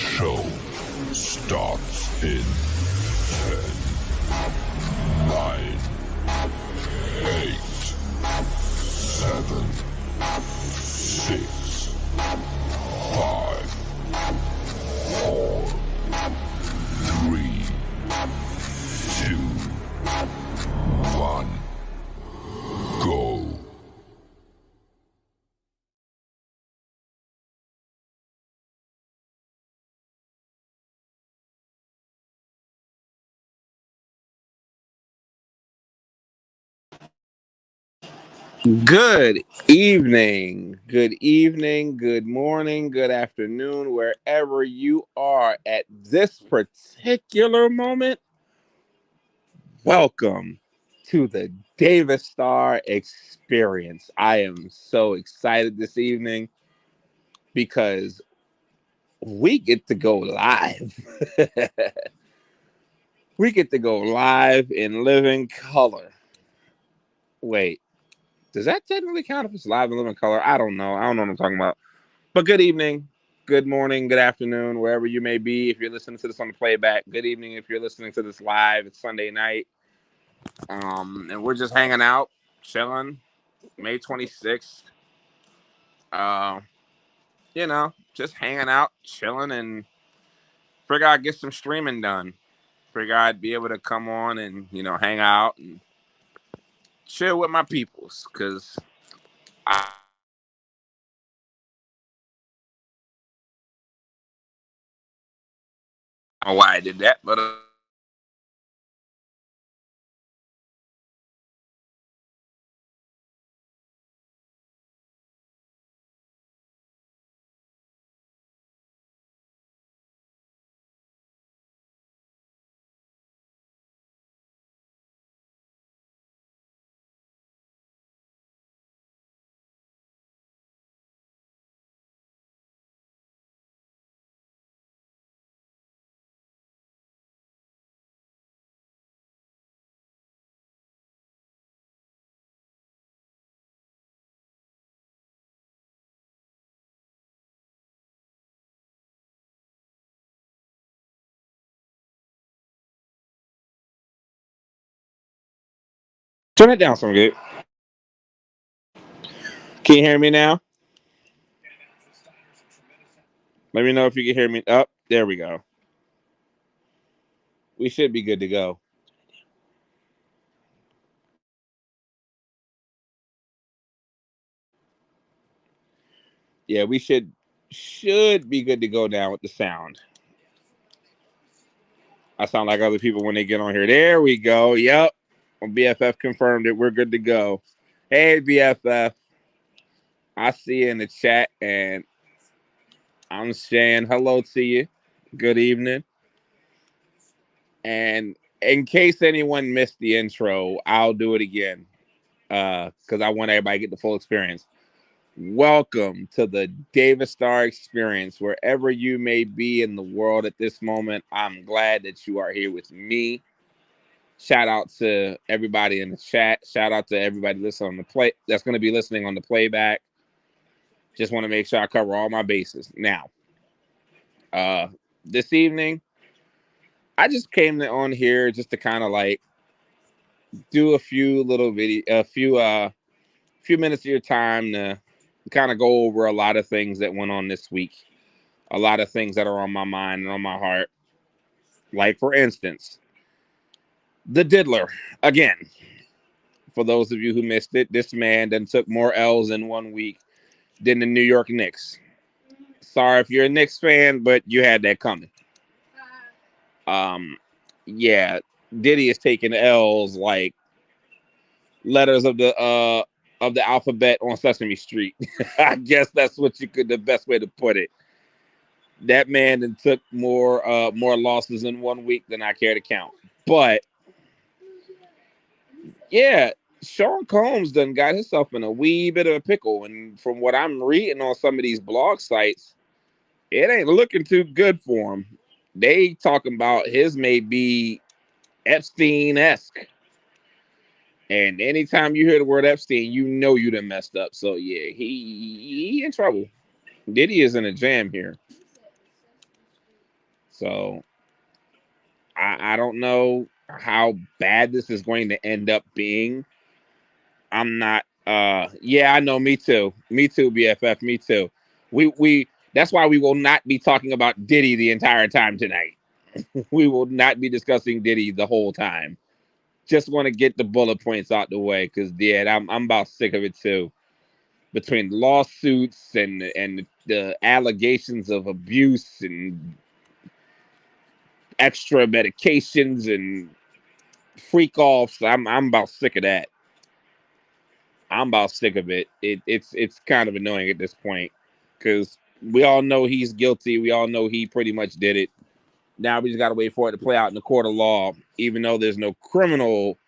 show starts in 10, 9, 8, 7, 6, 5, 4, 3, 2, 1, go. Good evening, good morning, good afternoon, wherever you are at this particular moment. Welcome to the Davis Star Experience. I am so excited this evening because we get to go live. We get to go live in living color. Wait, does that technically count if it's live in living color? I don't know. I don't know what I'm talking about. But good evening, good morning, good afternoon, wherever you may be. If you're listening to this on the playback, good evening. If you're listening to this live, it's Sunday night. And we're just hanging out, chilling. May 26th. Uh, just hanging out, chilling, and figure I'd get some streaming done. Figure I'd be able to come on and, hang out and chill with my peoples. Because I don't know why I did that, but turn it down some good. Can you hear me now? Let me know if you can hear me. Up, there we go. We should be good to go. Yeah, we should be good to go now with the sound. I sound like other people when they get on here. There we go. Yep. BFF confirmed it. We're good to go. Hey BFF. I see you in the chat and I'm saying hello to you. Good evening. And in case anyone missed the intro, I'll do it again. Because I want everybody to get the full experience. Welcome to the Davis Star Experience. Wherever you may be in the world at this moment, I'm glad that you are here with me. Shout out to everybody in the chat. Shout out to everybody listening on the play that's going to be listening on the playback. Just want to make sure I cover all my bases. Now, uh, this evening, I just came on here just to kind of like do a few little few minutes of your time to kind of go over a lot of things that went on this week. A lot of things that are on my mind and on my heart. Like, for instance, the Diddler. Again, for those of you who missed it, this man then took more L's in 1 week than the New York Knicks. Sorry if you're a Knicks fan, but you had that coming. Um, yeah, Diddy is taking L's like letters of the alphabet on Sesame Street. I guess that's the best way to put it. That man then took more losses in 1 week than I care to count. But yeah, Sean Combs done got himself in a wee bit of a pickle. And from what I'm reading on some of these blog sites, it ain't looking too good for him. They talking about his may be Epstein-esque. And anytime you hear the word Epstein, you know you done messed up. So yeah, he in trouble. Diddy is in a jam here. So I don't know how bad this is going to end up being. I'm not yeah, I know, me too. Me too, BFF, me too. We that's why we will not be talking about Diddy the entire time tonight. We will not be discussing Diddy the whole time. Just want to get the bullet points out the way because yeah, I'm about sick of it too. Between lawsuits and the allegations of abuse and extra medications and freak offs, I'm about sick of that. I'm about sick of it. It's kind of annoying at this point because we all know he's guilty. We all know he pretty much did it. Now we just got to wait for it to play out in the court of law. Even though there's no criminal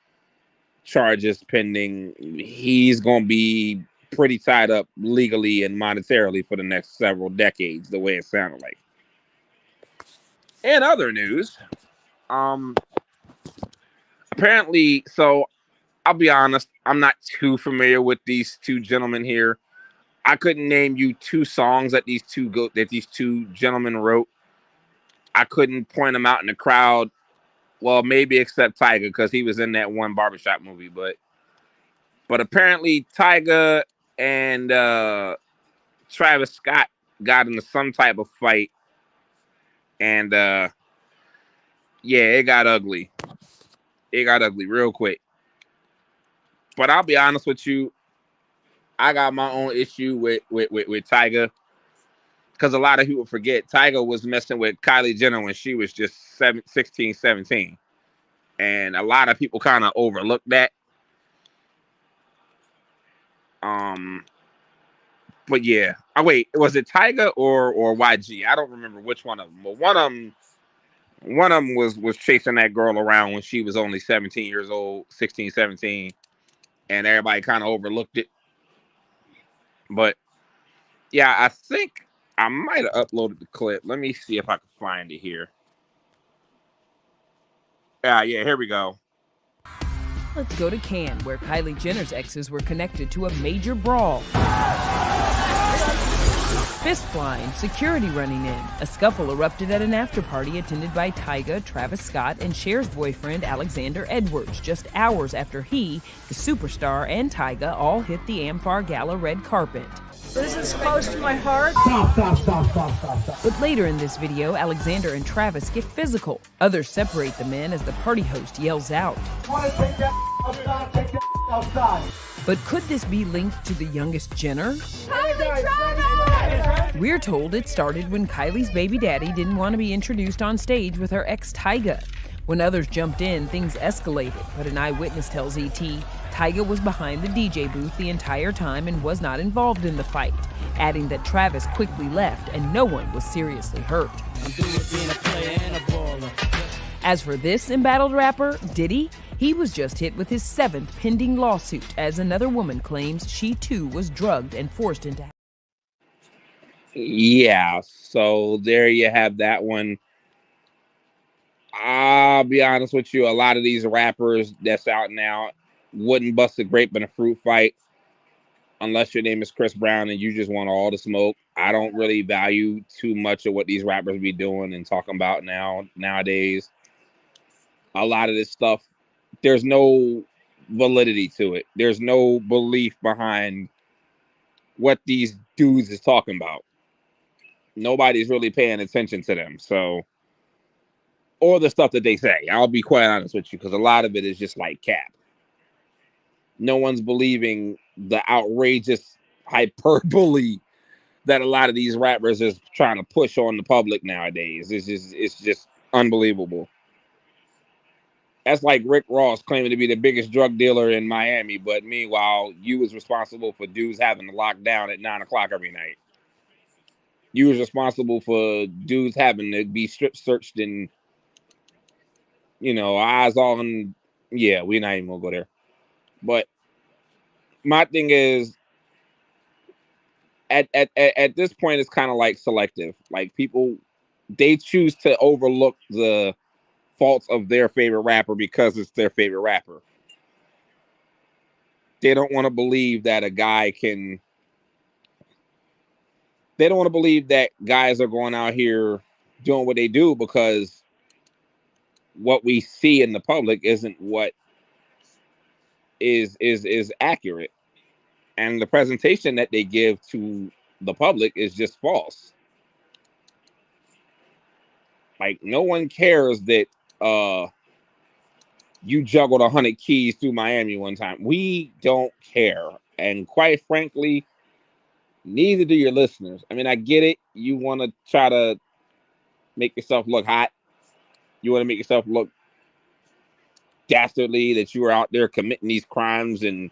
charges pending, he's going to be pretty tied up legally and monetarily for the next several decades, the way it sounded like. In other news, apparently, so I'll be honest, I'm not too familiar with these two gentlemen here. I couldn't name you two songs that these two gentlemen wrote. I couldn't point them out in the crowd. Well, maybe except Tyga because he was in that one barbershop movie, but apparently Tyga and Travis Scott got into some type of fight, and yeah, it got ugly. It got ugly real quick. But I'll be honest with you, I got my own issue with Tyga because a lot of people forget Tyga was messing with Kylie Jenner when she was just 16, 17. And a lot of people kind of overlook that. But yeah. Oh wait, was it Tyga or YG? I don't remember which one of them. But one of them was chasing that girl around when she was only 17 years old, 16, 17, and everybody kind of overlooked it. But yeah, I think I might have uploaded the clip. Let me see if I can find it here. Yeah, here we go. Let's go to Cannes, where Kylie Jenner's exes were connected to a major brawl. Fist flying, security running in. A scuffle erupted at an after-party attended by Tyga, Travis Scott, and Cher's boyfriend Alexander Edwards, just hours after he, the superstar, and Tyga all hit the Amfar Gala red carpet. This is close to my heart. Stop. But later in this video, Alexander and Travis get physical. Others separate the men as the party host yells out. Take that outside. But could this be linked to the youngest Jenner? We're told it started when Kylie's baby daddy didn't want to be introduced on stage with her ex Tyga. When others jumped in, things escalated, but an eyewitness tells ET Tyga was behind the DJ booth the entire time and was not involved in the fight, adding that Travis quickly left and no one was seriously hurt. As for this embattled rapper, Diddy, he was just hit with his 7th pending lawsuit as another woman claims she too was drugged and forced into. Yeah, so there you have that one. I'll be honest with you, a lot of these rappers that's out now wouldn't bust a grape in a fruit fight unless your name is Chris Brown and you just want all the smoke. I don't really value too much of what these rappers be doing and talking about nowadays. A lot of this stuff, there's no validity to it. There's no belief behind what these dudes is talking about. Nobody's really paying attention to them. So, or the stuff that they say. I'll be quite honest with you, because a lot of it is just like cap. No one's believing the outrageous hyperbole that a lot of these rappers is trying to push on the public nowadays. It's just unbelievable. That's like Rick Ross claiming to be the biggest drug dealer in Miami, but meanwhile, you was responsible for dudes having to lock down at 9 o'clock every night. You was responsible for dudes having to be strip searched and, eyes on. Yeah, we're not even gonna go there. But my thing is, at this point, it's kind of like selective. Like people, they choose to overlook the faults of their favorite rapper because it's their favorite rapper. They don't want to believe that a guy can. They don't want to believe that guys are going out here doing what they do because what we see in the public isn't what is accurate, and the presentation that they give to the public is just false. Like, no one cares that you juggled 100 keys through Miami one time. We don't care, and quite frankly, neither do your listeners. I mean, I get it. You want to try to make yourself look hot. You want to make yourself look dastardly, that you were out there committing these crimes and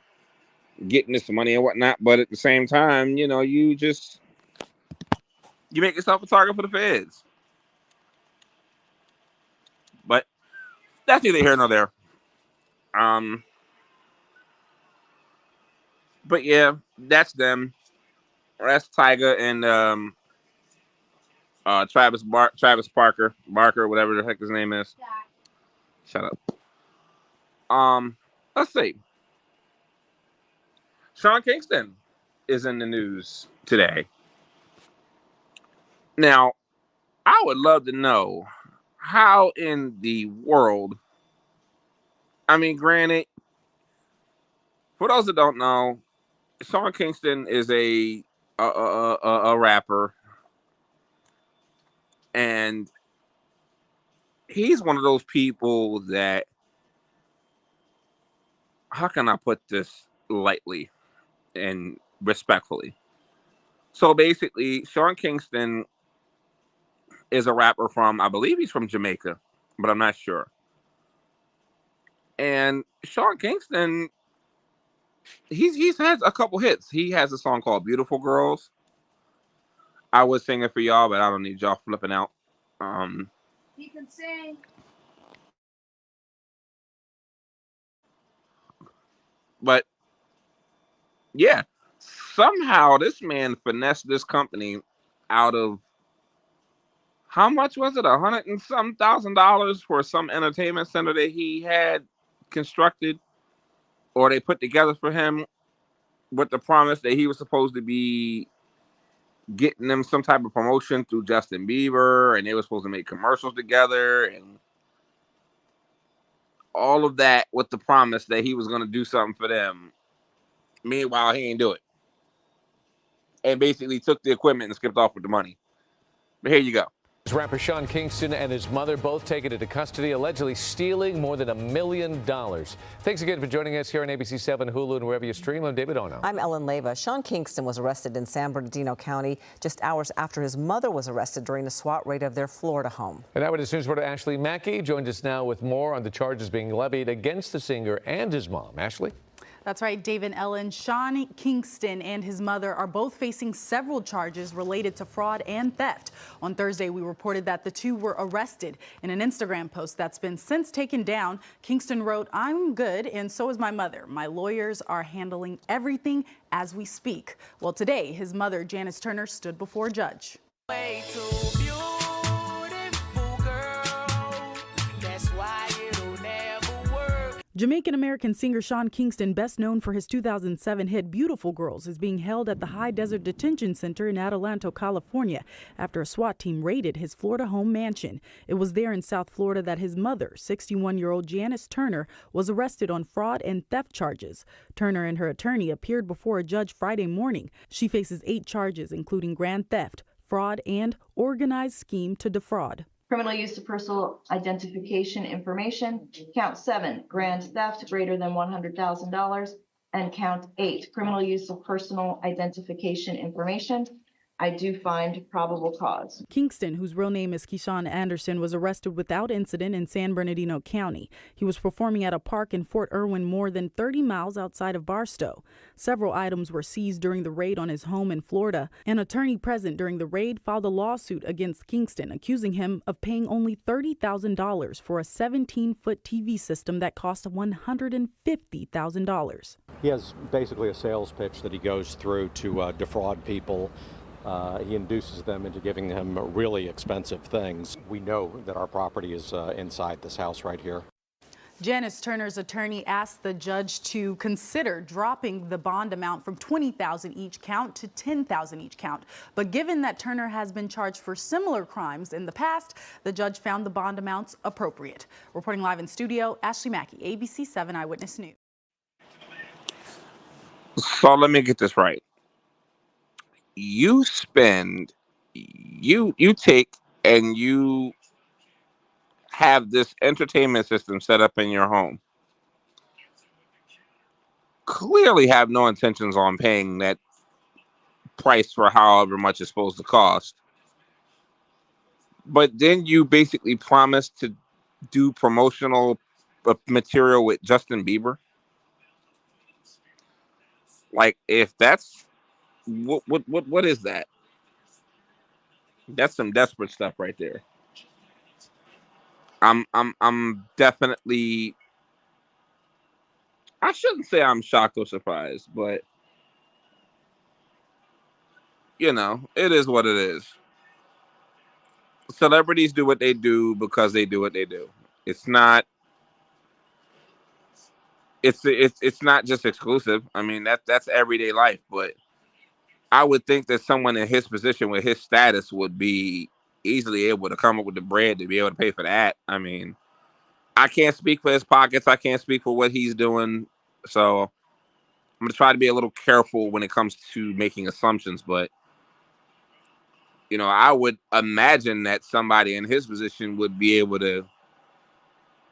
getting this money and whatnot. But at the same time, you know, you make yourself a target for the feds. But that's neither here nor there. But yeah, that's them. That's Tyga and Travis Barker, whatever the heck his name is. Shut up. Let's see. Sean Kingston is in the news today. Now, I would love to know how in the world. I mean, granted, for those that don't know, Sean Kingston is a rapper, and he's one of those people that, how can I put this lightly and respectfully? So basically, Sean Kingston is a rapper from, I believe he's from Jamaica, but I'm not sure. And Sean Kingston, he's had a couple hits. He has a song called Beautiful Girls. I would sing it for y'all, but I don't need y'all flipping out. He can sing. But yeah, somehow this man finessed this company out of, how much was it? $100 and some $1,000 for some entertainment center that he had constructed, or they put together for him, with the promise that he was supposed to be getting them some type of promotion through Justin Bieber, and they were supposed to make commercials together, and all of that with the promise that he was going to do something for them. Meanwhile, he ain't do it, and basically took the equipment and skipped off with the money. But here you go. Rapper Sean Kingston and his mother both taken into custody, allegedly stealing more than $1 million. Thanks again for joining us here on ABC 7, Hulu, and wherever you stream. I'm David Ono. I'm Ellen Leyva. Sean Kingston was arrested in San Bernardino County just hours after his mother was arrested during the SWAT raid of their Florida home. And Eyewitness News reporter Ashley Mackey joins us now with more on the charges being levied against the singer and his mom. Ashley? That's right, Dave and Ellen. Sean Kingston and his mother are both facing several charges related to fraud and theft. On Thursday, we reported that the two were arrested. In an Instagram post that's been since taken down, Kingston wrote, "I'm good, and so is my mother. My lawyers are handling everything as we speak." Well, today, his mother, Janice Turner, stood before a judge. Way too beautiful, girl. That's why it'll never work. Jamaican-American singer Sean Kingston, best known for his 2007 hit Beautiful Girls, is being held at the High Desert Detention Center in Adelanto, California, after a SWAT team raided his Florida home mansion. It was there in South Florida that his mother, 61-year-old Janice Turner, was arrested on fraud and theft charges. Turner and her attorney appeared before a judge Friday morning. She faces 8 charges, including grand theft, fraud, and organized scheme to defraud. Criminal use of personal identification information. Count 7, grand theft greater than $100,000. And count 8, criminal use of personal identification information. I do find probable cause. Kingston, whose real name is Keyshawn Anderson, was arrested without incident in San Bernardino County. He was performing at a park in Fort Irwin, more than 30 miles outside of Barstow. Several items were seized during the raid on his home in Florida. An attorney present during the raid filed a lawsuit against Kingston, accusing him of paying only $30,000 for a 17-foot TV system that cost $150,000. He has basically a sales pitch that he goes through to defraud people. He induces them into giving them really expensive things. We know that our property is inside this house right here. Janice Turner's attorney asked the judge to consider dropping the bond amount from $20,000 each count to $10,000 each count. But given that Turner has been charged for similar crimes in the past, the judge found the bond amounts appropriate. Reporting live in studio, Ashley Mackey, ABC 7 Eyewitness News. So let me get this right. You take and you have this entertainment system set up in your home. Clearly have no intentions on paying that price for however much it's supposed to cost. But then you basically promise to do promotional material with Justin Bieber. Like, if that's what is that? That's some desperate stuff right there. I'm definitely, I shouldn't say I'm shocked or surprised, but you know, it is what it is. Celebrities do what they do because they do what they do. It's not it's not just exclusive. I mean, that's everyday life, but I would think that someone in his position with his status would be easily able to come up with the bread to be able to pay for that. I mean, I can't speak for his pockets. I can't speak for what he's doing. So I'm going to try to be a little careful when it comes to making assumptions. But, you know, I would imagine that somebody in his position would be able to,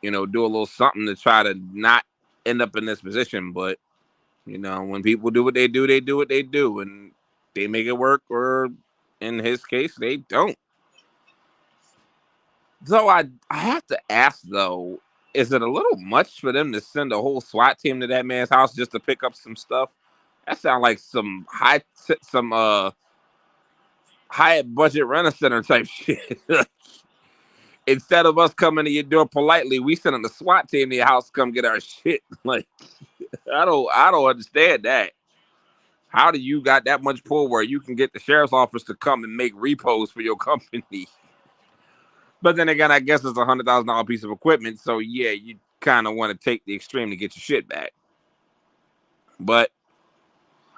you know, do a little something to try to not end up in this position. But, you know, when people do what they do, they do what they do. And they make it work, or in his case, they don't. So I have to ask, though, is it a little much for them to send a whole SWAT team to that man's house just to pick up some stuff? That sounds like some Hyatt budget rent-a-center type shit. Instead of us coming to your door politely, we sending the SWAT team to your house to come get our shit. Like, I don't understand that. How do you got that much pull where you can get the sheriff's office to come and make repos for your company? But then again, I guess it's a $100,000 piece of equipment. So yeah, you kind of want to take the extreme to get your shit back. But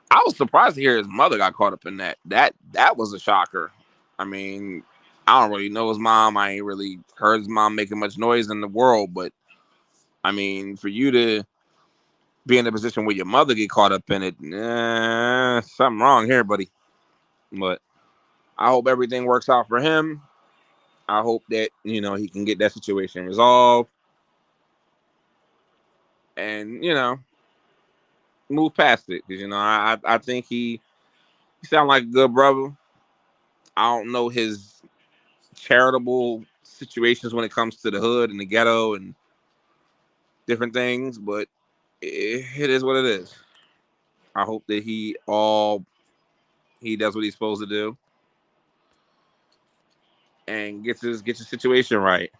I was surprised to hear his mother got caught up in that. That was a shocker. I mean, I don't really know his mom. I ain't really heard his mom making much noise in the world. But I mean, for you to be in a position where your mother get caught up in it, something wrong here, buddy. But I hope everything works out for him. I hope that, you know, he can get that situation resolved and, you know, move past it. Because, you know, I think he sounds like a good brother. I don't know his charitable situations when it comes to the hood and the ghetto and different things, but it is what it is. I hope that he does what he's supposed to do and gets his situation right.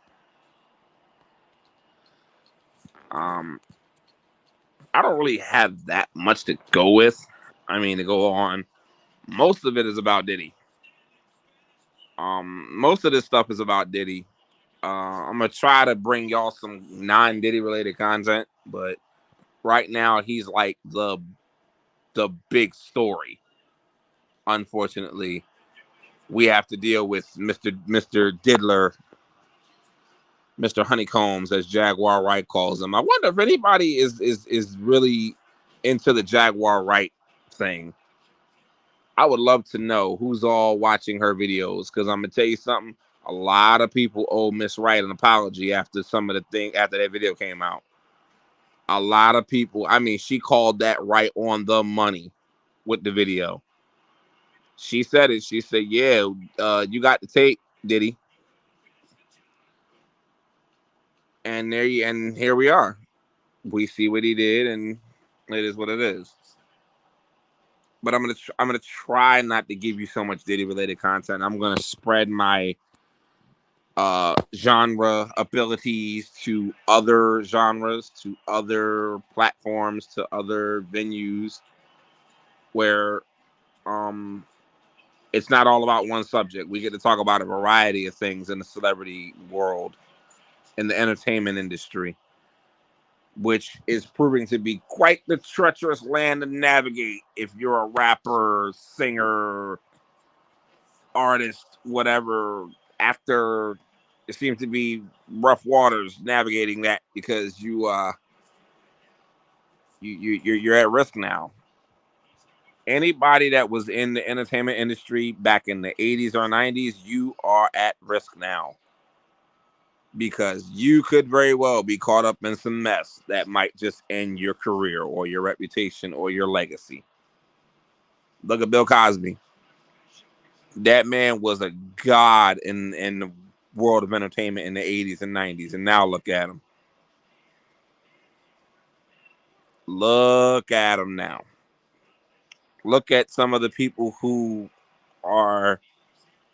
I don't really have that much to go with. I mean, to go on. Most of it is about Diddy. Most of this stuff is about Diddy. I'm gonna try to bring y'all some non-Diddy related content, but right now he's like the big story. Unfortunately, we have to deal with Mr. Diddler, Mr. Honeycombs, as Jaguar Wright calls him. I wonder if anybody is really into the Jaguar Wright thing. I would love to know who's all watching her videos, because I'm gonna tell you something. A lot of people owe Miss Wright an apology after after that video came out. A lot of people, I mean, she called that right on the money with the video. She said it. She said, yeah, you got the tape, Diddy. And here we are. We see what he did, and it is what it is. But I'm gonna try not to give you so much Diddy related content. I'm gonna spread my genre abilities to other genres, to other platforms, to other venues where it's not all about one subject. We get to talk about a variety of things in the celebrity world, in the entertainment industry. which is proving to be quite the treacherous land to navigate if you're a rapper, singer, artist, whatever, actor. It seems to be rough waters navigating that because you're at risk now. Anybody that was in the entertainment industry back in the 80s or 90s, you are at risk now because you could very well be caught up in some mess that might just end your career or your reputation or your legacy. Look at Bill Cosby. That man was a god in the world of entertainment in the 80s and 90s, and now look at him. Look at him now. Look at some of the people who are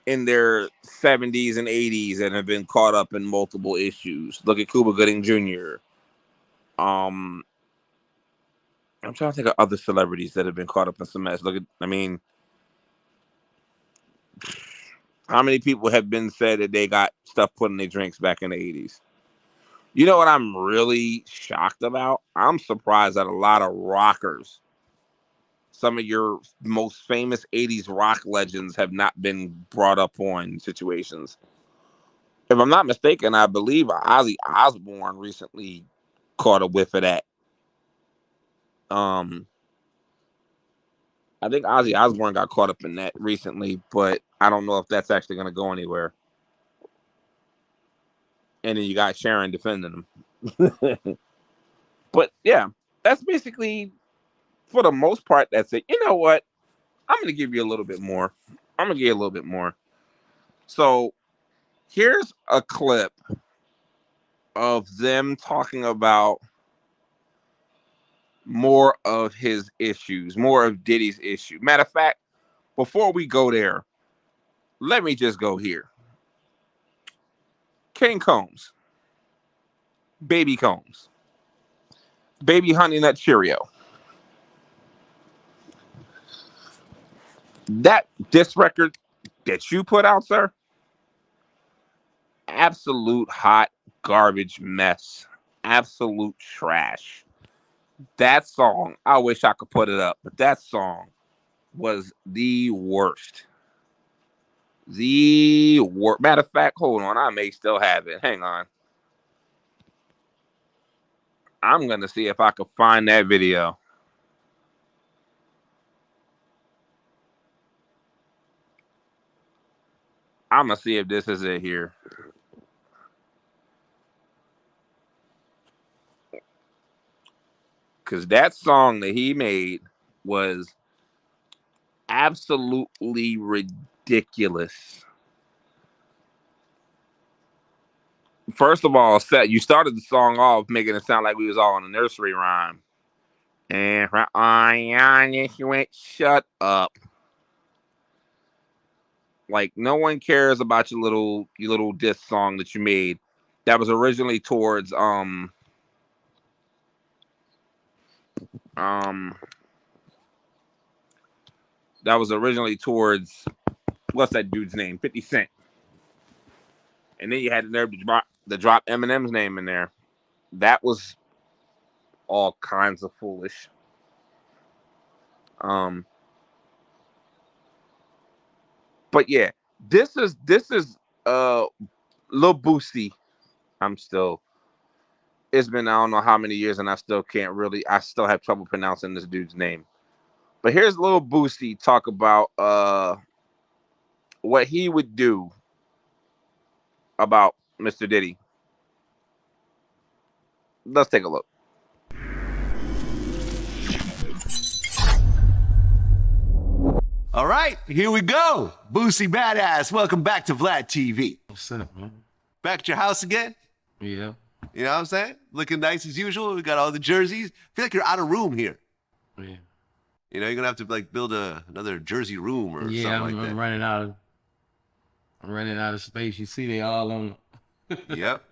in their 70s and 80s and have been caught up in multiple issues. Look at Cuba Gooding Jr. I'm trying to think of other celebrities that have been caught up in some mess. How many people have been said that they got stuff put in their drinks back in the 80s? You know what I'm really shocked about? I'm surprised that a lot of rockers, some of your most famous 80s rock legends, have not been brought up on situations. If I'm not mistaken, I believe Ozzy Osbourne recently caught a whiff of that. I think Ozzy Osbourne got caught up in that recently, but I don't know if that's actually going to go anywhere. And then you got Sharon defending him. But yeah, that's basically, for the most part, that's it. You know what? I'm going to give you a little bit more. So here's a clip of them talking about more of his issues, more of Diddy's issue. Matter of fact, before we go there, let me just go here. King Combs, Baby Combs, Baby Honey Nut Cheerio. This record that you put out, sir, absolute hot garbage mess, absolute trash. That song, I wish I could put it up, but that song was the worst. Matter of fact, hold on, I may still have it. Hang on. I'm going to see if I can find that video. I'm going to see if this is it here. Because that song that he made was absolutely ridiculous. First of all, you started the song off making it sound like we was all in a nursery rhyme. And you went, shut up. Like, no one cares about your little diss song that you made. That was originally towards what's that dude's name? 50 Cent. And then you had the nerve to drop Eminem's name in there. That was all kinds of foolish. But yeah, this is Lil Boosie. It's been I don't know how many years, and I still have trouble pronouncing this dude's name. But here's Lil Boosie talk about what he would do about Mr. Diddy. Let's take a look. All right, here we go. Boosie Badass, welcome back to Vlad TV. What's up, man? Back at your house again? Yeah. You know what I'm saying? Looking nice as usual. We got all the jerseys. I feel like you're out of room here. Yeah. You know, you're gonna have to like build another jersey room or something like that. I'm running out of space. You see, they all on. Yep,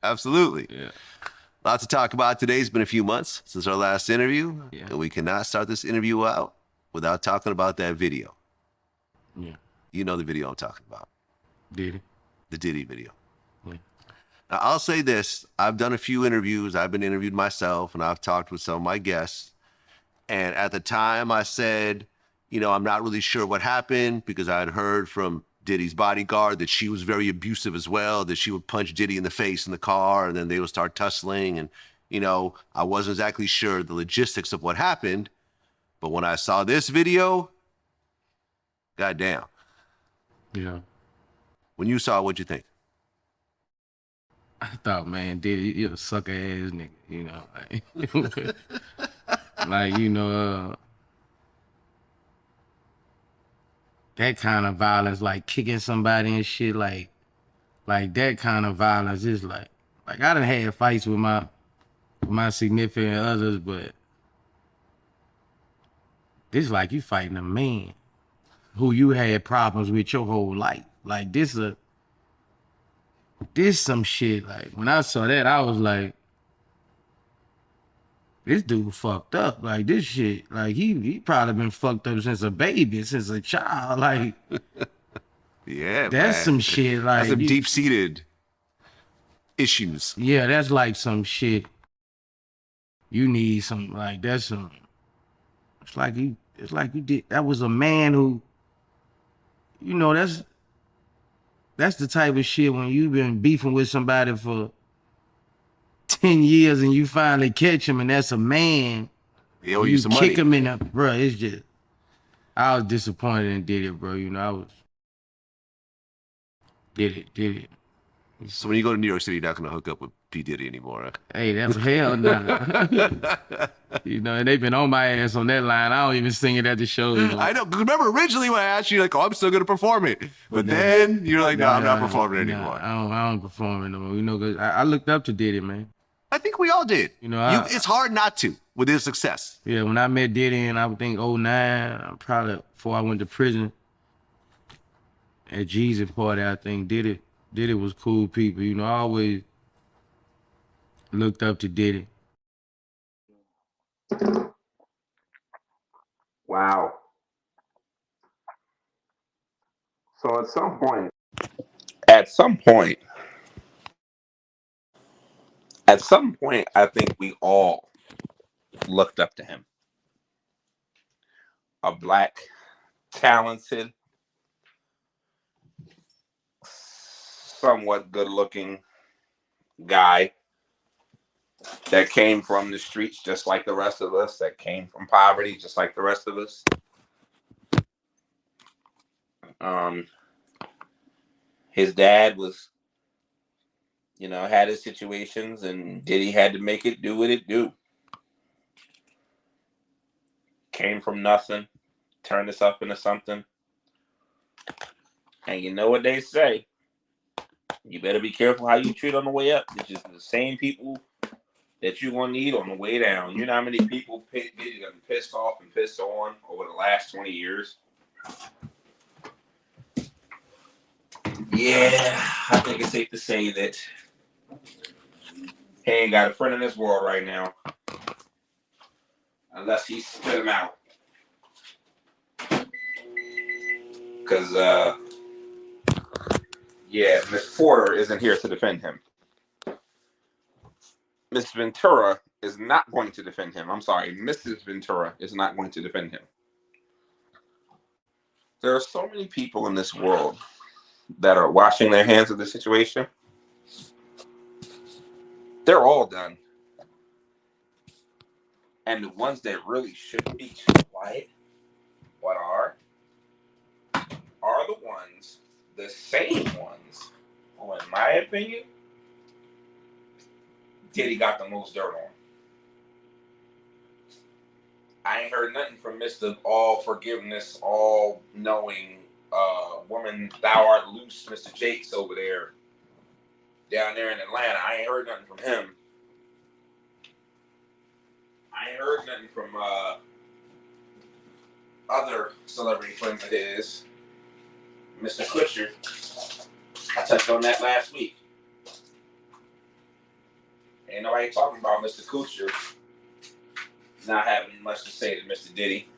absolutely. Yeah. Lots to talk about today. It's been a few months since our last interview, Yeah. and we cannot start this interview out without talking about that video. Yeah. You know the video I'm talking about. Diddy. The Diddy video. Yeah. Now, I'll say this. I've done a few interviews. I've been interviewed myself, and I've talked with some of my guests. And at the time, I said, you know, I'm not really sure what happened because I had heard from Diddy's bodyguard that she was very abusive as well, that she would punch Diddy in the face in the car, and then they would start tussling. And, you know, I wasn't exactly sure the logistics of what happened. But when I saw this video, goddamn. Yeah. When you saw it, what'd you think? I thought, man, Diddy, you a sucker ass nigga, you know. Like, you know, that kind of violence, like kicking somebody and shit, like that kind of violence is like I done had fights with my significant others, but this like you fighting a man who you had problems with your whole life. Like this some shit. Like when I saw that, I was like, this dude fucked up. Like this shit, like he probably been fucked up since a baby, since a child. Like, yeah, that's man. some shit. Like that's some deep-seated issues. Yeah, that's like some shit. You need some, like that's some. It's like you did. That was a man who, you know, that's the type of shit when you've been beefing with somebody for 10 years and you finally catch him and that's a man. He owe you some kick money. him in the, bro, it's just, I was disappointed and did it, bro. You know, I was, did it. So when you go to New York City, you're not going to hook up with P. Diddy anymore, huh? Hey, that's hell no. You know, and they've been on my ass on that line. I don't even sing it at the show. You know? I know. 'Cause remember originally when I asked you, like, oh, I'm still going to perform it. But then you're like, no, I'm not performing it anymore. I don't perform it no more. You know, because I looked up to Diddy, man. I think we all did. You know, it's hard not to with his success. Yeah, when I met Diddy in, I would think 09, probably before I went to prison, at Jeezy party, I think Diddy was cool people. You know, I always looked up to Diddy. Wow. So at some point, I think we all looked up to him. A black, talented, somewhat good-looking guy that came from the streets just like the rest of us, that came from poverty just like the rest of us. His dad was, you know, had his situations, and Diddy had to make it do what it do. Came from nothing, turned this up into something. And you know what they say, you better be careful how you treat on the way up. It's just the same people that you're going to need on the way down. You know how many people Diddy done pissed off and pissed on over the last 20 years? Yeah, I think it's safe to say that he ain't got a friend in this world right now. Unless he spit him out. Because, yeah, Miss Porter isn't here to defend him. Miss Ventura is not going to defend him. I'm sorry, Mrs. Ventura is not going to defend him. There are so many people in this world that are washing their hands of the situation. They're all done. And the ones that really should be quiet, what are the ones, the same ones, who, in my opinion, Diddy got the most dirt on. I ain't heard nothing from Mr. All Forgiveness, All Knowing, Woman Thou Art Loose, Mr. Jakes over there, down there in Atlanta. I ain't heard nothing from him. I ain't heard nothing from other celebrity friends of his. Mr. Kutcher. I touched on that last week. Ain't nobody talking about Mr. Kutcher not having much to say to Mr. Diddy.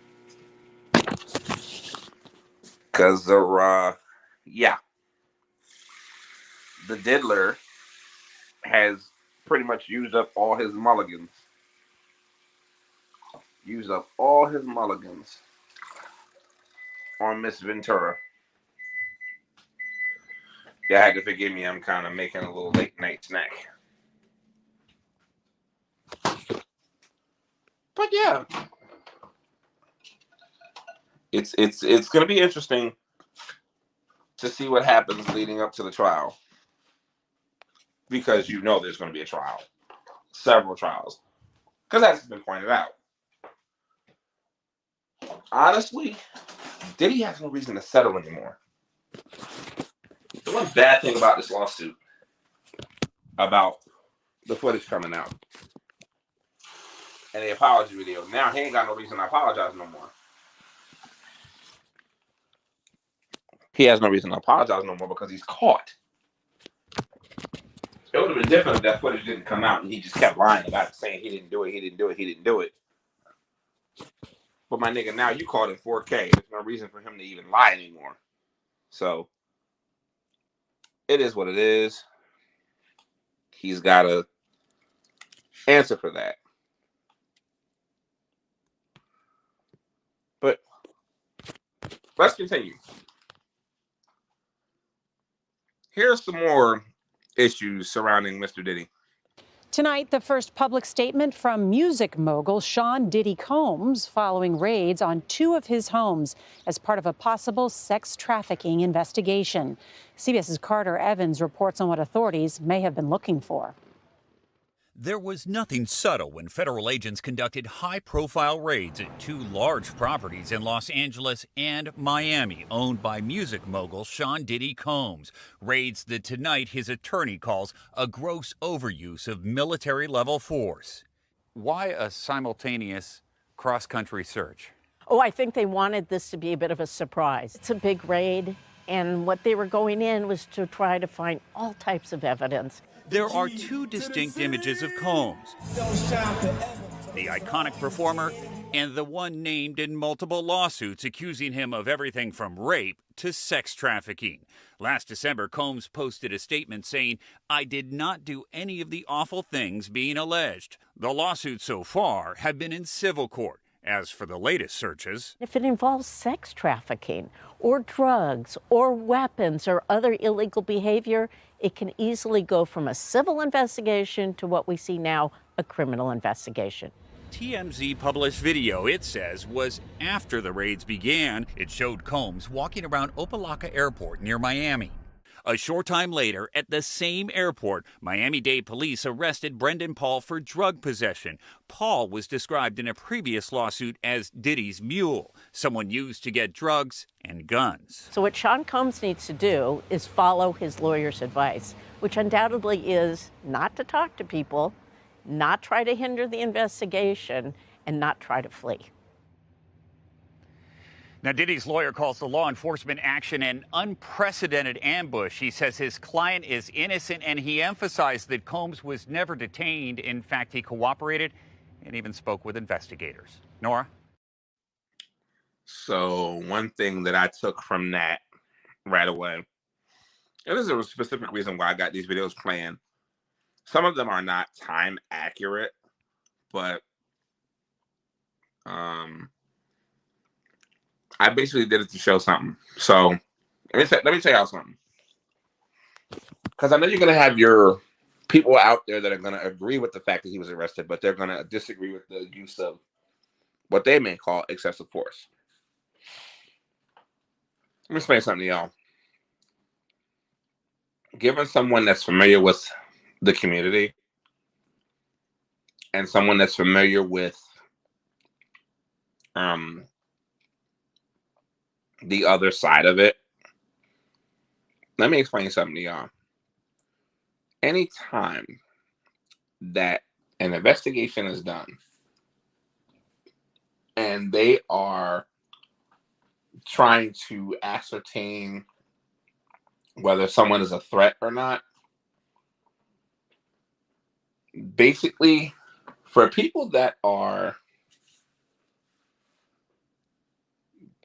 Because, yeah. The diddler has pretty much used up all his mulligans. Used up all his mulligans on Miss Ventura. Y'all had to forgive me. I'm kind of making a little late night snack. But yeah, it's going to be interesting to see what happens leading up to the trial, because you know there's going to be a trial, several trials, because that's been pointed out. Honestly, Diddy has no reason to settle anymore. The one bad thing about this lawsuit, about the footage coming out and the apology video, now he ain't got no reason to apologize no more. He has no reason to apologize no more because he's caught. It would have been different if that footage didn't come out and he just kept lying about it, saying he didn't do it, he didn't do it, he didn't do it. But my nigga, now you caught in 4K. There's no reason for him to even lie anymore. So it is what it is. He's got to answer for that. But let's continue. Here's some more issues surrounding Mr. Diddy. Tonight, the first public statement from music mogul Sean Diddy Combs following raids on 2 of his homes as part of a possible sex trafficking investigation. CBS's Carter Evans reports on what authorities may have been looking for. There was nothing subtle when federal agents conducted high-profile raids at 2 large properties in Los Angeles and Miami, owned by music mogul Sean Diddy Combs. Raids that tonight his attorney calls a gross overuse of military-level force. Why a simultaneous cross-country search? Oh, I think they wanted this to be a bit of a surprise. It's a big raid, and what they were going in was to try to find all types of evidence. There are 2 distinct images of Combs. The iconic performer and the one named in multiple lawsuits accusing him of everything from rape to sex trafficking. Last December, Combs posted a statement saying, "I did not do any of the awful things being alleged." The lawsuits so far have been in civil court. As for the latest searches, if it involves sex trafficking or drugs or weapons or other illegal behavior, it can easily go from a civil investigation to what we see now, a criminal investigation. TMZ published video, it says, was after the raids began. It showed Combs walking around Opa-locka Airport near Miami. A short time later, at the same airport, Miami-Dade police arrested Brendan Paul for drug possession. Paul was described in a previous lawsuit as Diddy's mule, someone used to get drugs and guns. So what Sean Combs needs to do is follow his lawyer's advice, which undoubtedly is not to talk to people, not try to hinder the investigation, and not try to flee. Now, Diddy's lawyer calls the law enforcement action an unprecedented ambush. He says his client is innocent, and he emphasized that Combs was never detained. In fact, he cooperated and even spoke with investigators. Nora? So one thing that I took from that right away, and this is a specific reason why I got these videos playing. Some of them are not time accurate, but I basically did it to show something. So let me tell y'all something. Because I know you're going to have your people out there that are going to agree with the fact that he was arrested, but they're going to disagree with the use of what they may call excessive force. Let me explain something to y'all. Given someone that's familiar with the community and someone that's familiar with the other side of it, let me explain something to y'all. Anytime that an investigation is done and they are trying to ascertain whether someone is a threat or not, basically, for people that are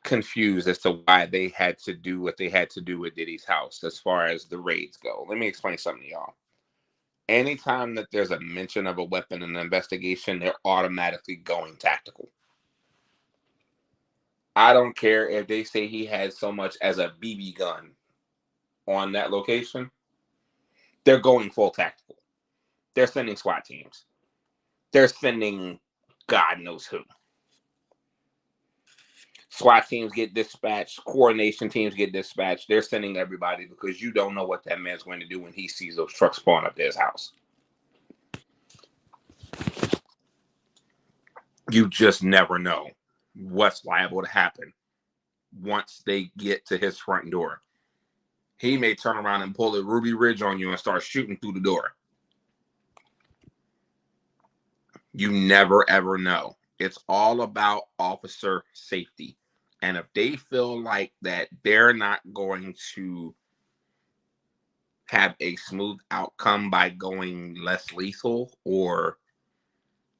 confused as to why they had to do what they had to do with Diddy's house as far as the raids go, let me explain something to y'all. Anytime that there's a mention of a weapon in the investigation, they're automatically going tactical. I don't care if they say he had so much as a BB gun on that location. They're going full tactical. They're sending SWAT teams. They're sending God knows who. SWAT teams get dispatched. Coordination teams get dispatched. They're sending everybody because you don't know what that man's going to do when he sees those trucks pulling up to his house. You just never know what's liable to happen once they get to his front door. He may turn around and pull a Ruby Ridge on you and start shooting through the door. You never, ever know. It's all about officer safety. And if they feel like that they're not going to have a smooth outcome by going less lethal or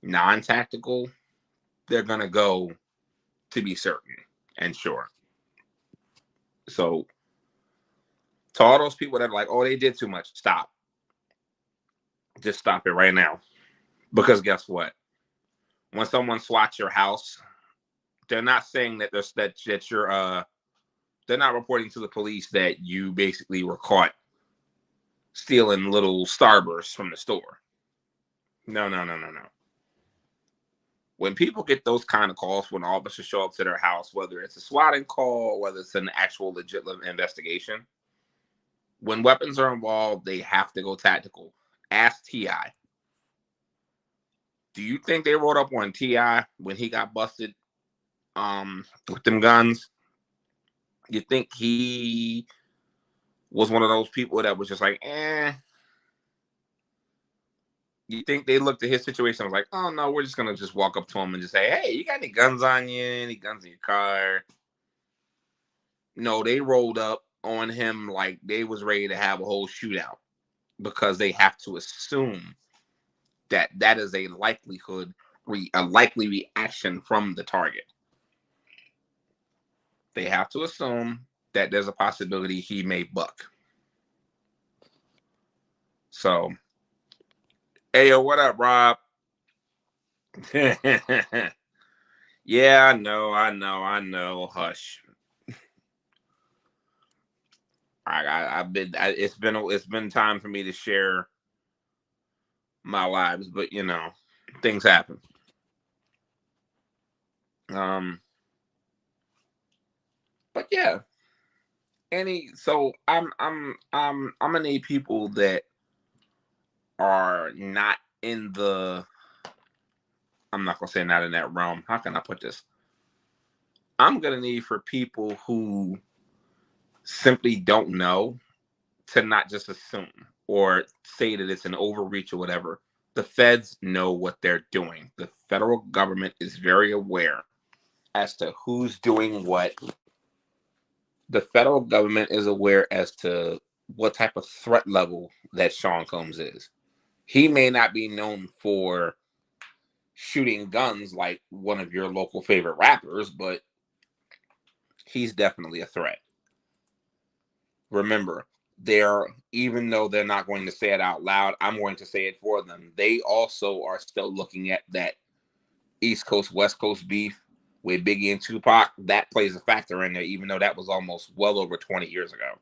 non-tactical, they're going to go to be certain and sure. So to all those people that are like, oh, they did too much, stop. Just stop it right now. Because guess what? When someone swats your house, they're not saying that they're not reporting to the police that you basically were caught stealing little Starbursts from the store. No. When people get those kind of calls, when officers show up to their house, whether it's a swatting call, whether it's an actual legit investigation, when weapons are involved, they have to go tactical. Ask T.I. Do you think they rolled up on T.I. when he got busted with them guns? You think he was one of those people that was just like, You think they looked at his situation and was like, oh, no, we're just going to just walk up to him and just say, hey, you got any guns on you? Any guns in your car? No, they rolled up on him like they was ready to have a whole shootout because they have to assume that that is a likely reaction from the target. They have to assume that there's a possibility he may buck. So, hey, yo, what up, Rob? Yeah, I know. Hush. It's been time for me to share my lives, but things happen. But yeah. So I'm gonna need people that are not in the, I'm not gonna say not in that realm. How can I put this? I'm gonna need for people who simply don't know to not just assume or say that it's an overreach or whatever. The feds know what they're doing. The federal government is very aware as to who's doing what. The federal government is aware as to what type of threat level that Sean Combs is. He may not be known for shooting guns like one of your local favorite rappers, but he's definitely a threat. Remember, even though they're not going to say it out loud, I'm going to say it for them. They also are still looking at that East Coast, West Coast beef with Biggie and Tupac. That plays a factor in there, even though that was almost well over 20 years ago.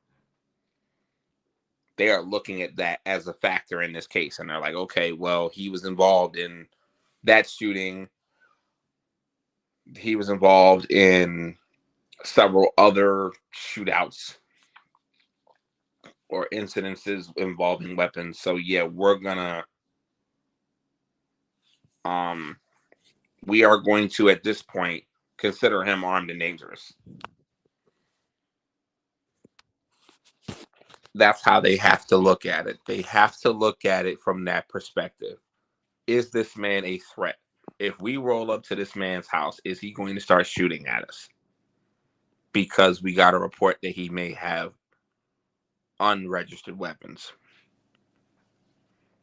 They are looking at that as a factor in this case. And they're like, okay, well, he was involved in that shooting. He was involved in several other shootouts or incidences involving weapons. So yeah, we are going to, at this point, consider him armed and dangerous. That's how they have to look at it. They have to look at it from that perspective. Is this man a threat? If we roll up to this man's house, is he going to start shooting at us? Because we got a report that he may have unregistered weapons.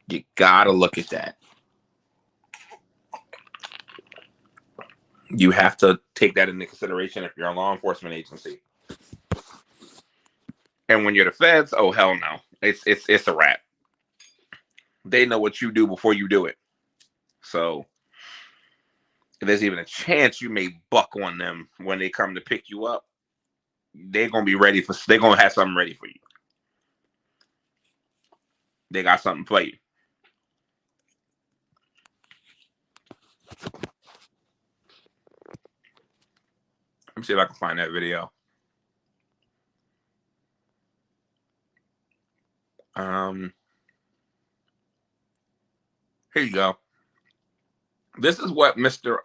You gotta look at that. You have to take that into consideration if you're a law enforcement agency. And when you're the feds, oh hell no. It's a wrap. they know what you do before you do it. So if there's even a chance you may buck on them when they come to pick you up, they're gonna be ready for. They're gonna have something ready for you. They got something for you. Let me see if I can find that video. Here you go. This is what Mr.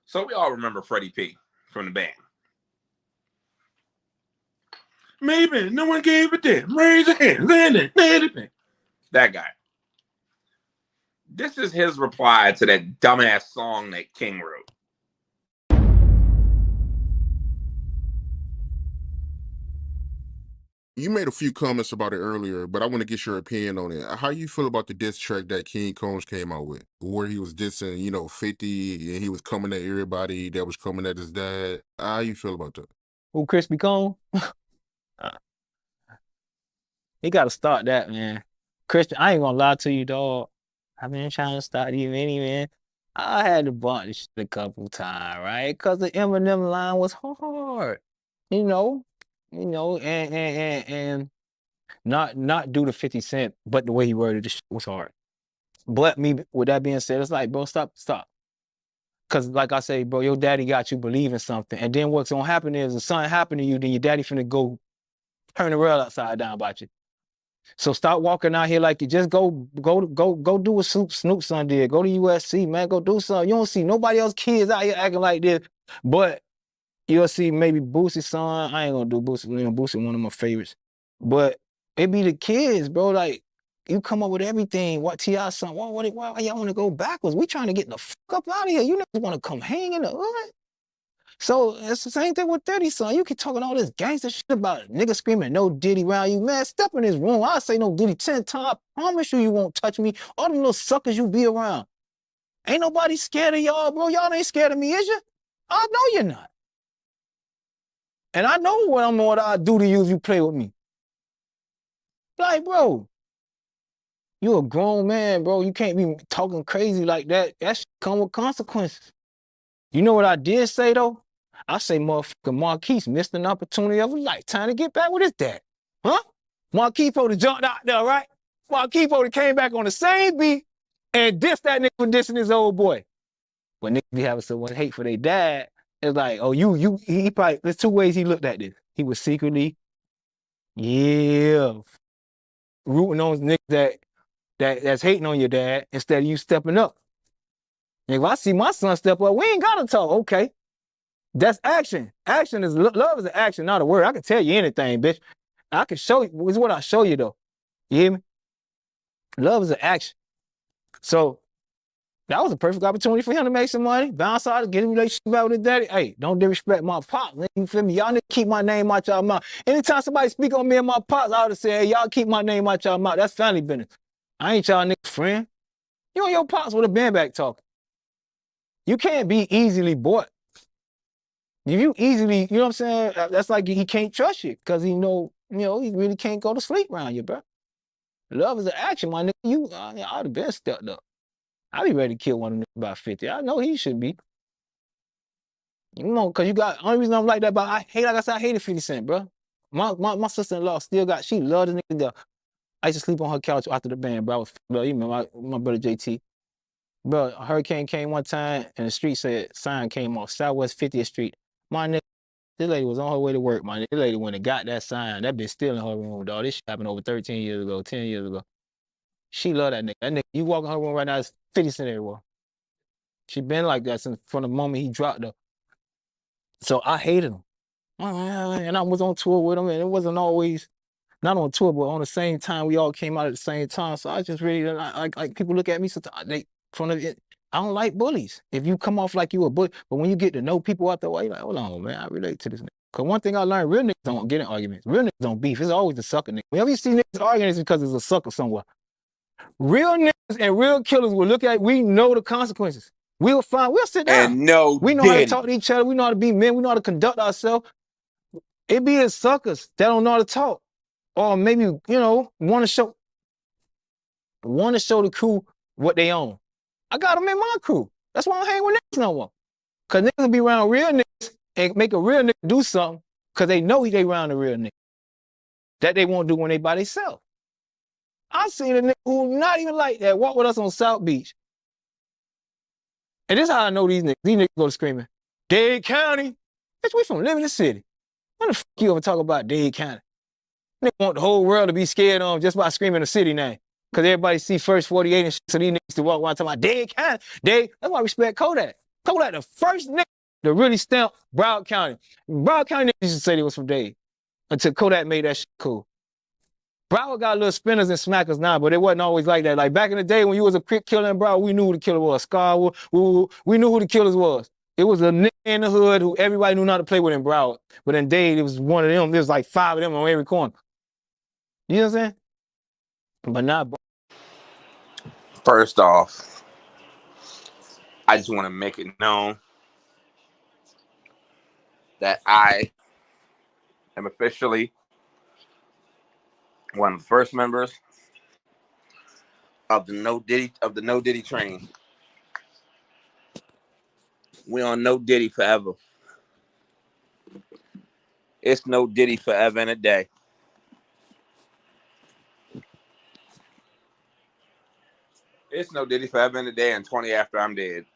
So we all remember Freddie P from the band. Maybe no one gave a damn. Raise your hand. That guy. This is his reply to that dumbass song that King wrote. You made a few comments about it earlier, but I want to get your opinion on it. How you feel about the diss track that King Combs came out with, where he was dissing, 50, and he was coming at everybody that was coming at his dad? How you feel about that? Who, Crispy Cone? He got to start that, man. Christian, I ain't gonna lie to you, dog. I've been trying to start you, man. I had to bump this shit a couple times, right? Because the Eminem line was hard, and not due to 50 Cent, but the way he worded this shit was hard. But with that being said, it's like, bro, stop. Because like I say, bro, your daddy got you believing something. And then what's gonna happen is if something happen to you, then your daddy finna go turn the world upside down about you. So stop walking out here like you just go do what Snoop son did. Go to USC, man. Go do something. You don't see nobody else kids out here acting like this. But you'll see maybe Boosie's son. I ain't gonna do Boosie. Boosie one of my favorites. But it be the kids, bro. Like you come up with everything. What T.I. son? Why y'all want to go backwards? We trying to get the fuck up out of here. You never want to come hang in the hood. So it's the same thing with 30 son. You keep talking all this gangster shit about a nigga screaming no Diddy around you. Man, step in this room. I'll say no Diddy 10 times. I promise you won't touch me. All them little suckers you be around. Ain't nobody scared of y'all, bro. Y'all ain't scared of me, is you? I know you're not. And I know what I'll do to you if you play with me. Like, bro, you a grown man, bro. You can't be talking crazy like that. That shit come with consequences. You know what I did say, though? I say motherfucker Marquise missed an opportunity of a lifetime to get back with his dad. Huh? Marquise probably jumped out there, right? Marquise probably came back on the same beat and dissed that nigga for dissing his old boy. But niggas be having so much hate for their dad. It's like, oh, he probably, there's two ways he looked at this. He was secretly, rooting on niggas that's hating on your dad instead of you stepping up. If I see my son step up, we ain't gotta talk, okay? That's action. Action is, love is an action, not a word. I can tell you anything, bitch. I can show you, this is what I show you though. You hear me? Love is an action. So that was a perfect opportunity for him to make some money, bounce out, get a relationship back with his daddy. Hey, don't disrespect my pops. You feel me? Y'all need to keep my name out y'all mouth. Anytime somebody speak on me and my pops, I ought to say, hey, y'all keep my name out y'all mouth. That's family business. I ain't y'all niggas friend. You and your pops would have been back talking. You can't be easily bought. If you easily, you know what I'm saying? That's like he can't trust you because he really can't go to sleep around you, bro. Love is an action, my nigga. I'd have been stepped up. I'd be ready to kill one of them about 50. I know he should be. Because only reason I'm like that about, I hated 50 Cent, bro. My sister-in-law she loved this nigga. I used to sleep on her couch after the band, bro. I was, you remember my brother JT. Bro, a hurricane came one time and the street said, sign came off, Southwest 50th Street. My nigga, this lady was on her way to work, my nigga. This lady went and got that sign. That bitch still in her room, dog. This shit happened over 13 years ago, 10 years ago. She loved that nigga. That nigga, you walk in her room right now, it's 50 Cent everywhere. She been like that since from the moment he dropped her. So I hated him. And I was on tour with him, and it wasn't always, not on tour, but on the same time, we all came out at the same time. So I just really, like people look at me sometimes, I don't like bullies. If you come off like you a bully, but when you get to know people out the way, you're like, hold on, man, I relate to this nigga. Because one thing I learned, real niggas don't get in arguments. Real niggas don't beef. It's always the sucker nigga. Whenever you see niggas arguing, it's because there's a sucker somewhere. Real niggas and real killers will look at, we know the consequences. We'll sit down. And no, we know how to talk to each other. We know how to be men. We know how to conduct ourselves. It be the suckers that don't know how to talk. Or maybe, want to show. want to show the crew what they own. I got them in my crew. That's why I don't hang with niggas no more. Because niggas will be around real niggas and make a real nigga do something because they know they around a real nigga that they won't do when they by themselves. I seen a nigga who not even like that walk with us on South Beach. And this is how I know these niggas. These niggas go to screaming, Dade County? Bitch, we from Liberty City. When the fuck you ever talk about Dade County? Nigga want the whole world to be scared of just by screaming the city name. Because everybody see First 48 and shit, so these niggas to walk around talking about Dade County. Dade, that's why I respect Kodak. Kodak, the first nigga to really stamp Broward County. Broward County niggas used to say they was from Dade until Kodak made that shit cool. Broward got little spinners and smackers now, but it wasn't always like that. Like back in the day when you was a quick killer in Broward, we knew who the killer was. Scar, we knew who the killers was. It was a nigga in the hood who everybody knew not to play with in Broward. But in Dade, it was one of them. There was like 5 of them on every corner. You know what I'm saying? But not. First off, I just want to make it known that I am officially one of the first members of the No Diddy train. We on No Diddy forever. It's No Diddy forever and a day. It's No Diddy forever and a day and 20 after I'm dead.